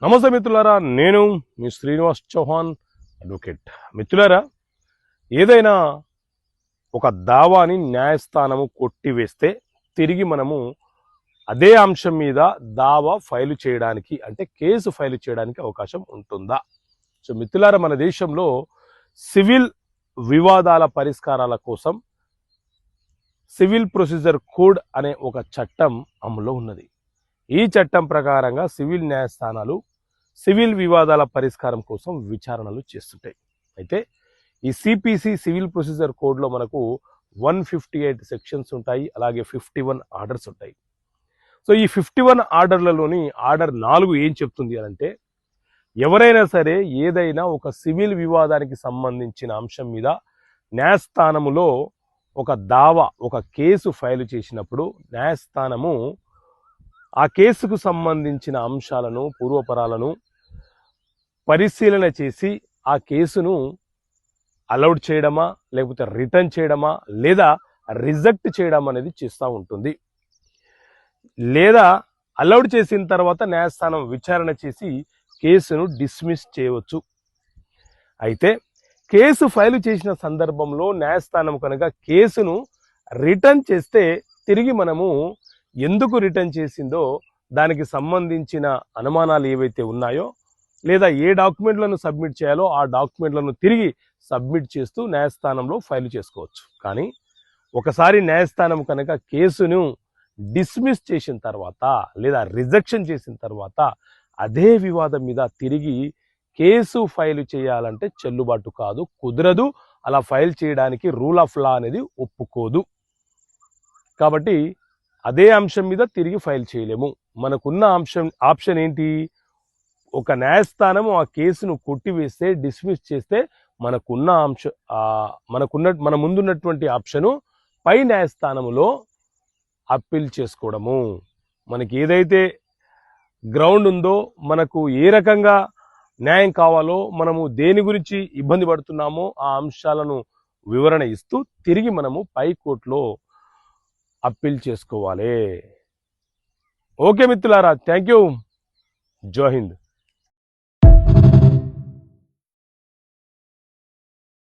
నమస్తే మిత్రులారా, నేను మీ శ్రీనివాస్ చౌహాన్ అడ్వకేట్. మిత్రులారా, ఏదైనా ఒక దావాని న్యాయస్థానము కొట్టివేస్తే తిరిగి మనము అదే అంశం మీద దావా ఫైలు చేయడానికి, అంటే కేసు ఫైలు చేయడానికి అవకాశం ఉంటుందా? సో మిత్రులారా, మన దేశంలో సివిల్ వివాదాల పరిష్కారాల కోసం సివిల్ ప్రొసీజర్ కోడ్ అనే ఒక చట్టం అమల్లో ఉన్నది. ఈ చట్టం ప్రకారంగా సివిల్ న్యాయస్థానాలు సివిల్ వివాదాల పరిష్కారం కోసం విచారణలు చేస్తుంటాయి. అయితే ఈ సిపిసి సివిల్ ప్రొసీజర్ కోడ్లో మనకు 158 సెక్షన్స్ ఉంటాయి, అలాగే 51 ఆర్డర్స్ ఉంటాయి. సో ఈ 51 ఆర్డర్లలోని ఆర్డర్ 4 ఏం చెప్తుంది అంటే, ఎవరైనా సరే ఏదైనా ఒక సివిల్ వివాదానికి సంబంధించిన అంశం మీద న్యాయస్థానములో ఒక దావా, ఒక కేసు ఫైలు చేసినప్పుడు న్యాయస్థానము ఆ కేసుకు సంబంధించిన అంశాలను, పూర్వపరాలను పరిశీలన చేసి ఆ కేసును అలౌడ్ చేయడమా, లేకపోతే రిటర్న్ చేయడమా, లేదా రిజెక్ట్ చేయడం అనేది చేస్తూ ఉంటుంది. లేదా అలౌడ్ చేసిన తర్వాత న్యాయస్థానం విచారణ చేసి కేసును డిస్మిస్ చేయవచ్చు. అయితే కేసు ఫైలు చేసిన సందర్భంలో న్యాయస్థానం కనుక కేసును రిటర్న్ చేస్తే తిరిగి మనము ఎందుకు రిటర్న్ చేసిందో దానికి సంబంధించిన అనుమానాలు ఏవైతే ఉన్నాయో, లేదా ఏ డాక్యుమెంట్లను సబ్మిట్ చేయాలో ఆ డాక్యుమెంట్లను తిరిగి సబ్మిట్ చేస్తూ న్యాయస్థానంలో ఫైల్ చేసుకోవచ్చు. కానీ ఒకసారి న్యాయస్థానం కనుక కేసును డిస్మిస్ చేసిన తర్వాత లేదా రిజెక్షన్ చేసిన తర్వాత అదే వివాదం మీద తిరిగి కేసు ఫైల్ చేయాలంటే చెల్లుబాటు కాదు, కుదరదు. అలా ఫైల్ చేయడానికి రూల్ ఆఫ్ లా అనేది ఒప్పుకోదు. కాబట్టి అదే అంశం మీద తిరిగి ఫైల్ చేయలేము. మనకున్న ఆప్షన్ ఏంటి? ఒక న్యాయస్థానము ఆ కేసును కొట్టివేస్తే, డిస్మిస్ చేస్తే మన ముందున్నటువంటి ఆప్షను పై న్యాయస్థానములో అప్పీల్ చేసుకోవడము. మనకి ఏదైతే గ్రౌండ్ ఉందో, మనకు ఏ రకంగా న్యాయం కావాలో, మనము దేని గురించి ఇబ్బంది పడుతున్నామో ఆ అంశాలను వివరణ ఇస్తూ తిరిగి మనము పై కోర్టులో అప్పీల్ చేసుకోవాలి. ఓకే మిత్రులారా, థ్యాంక్ యూ. జై హింద్.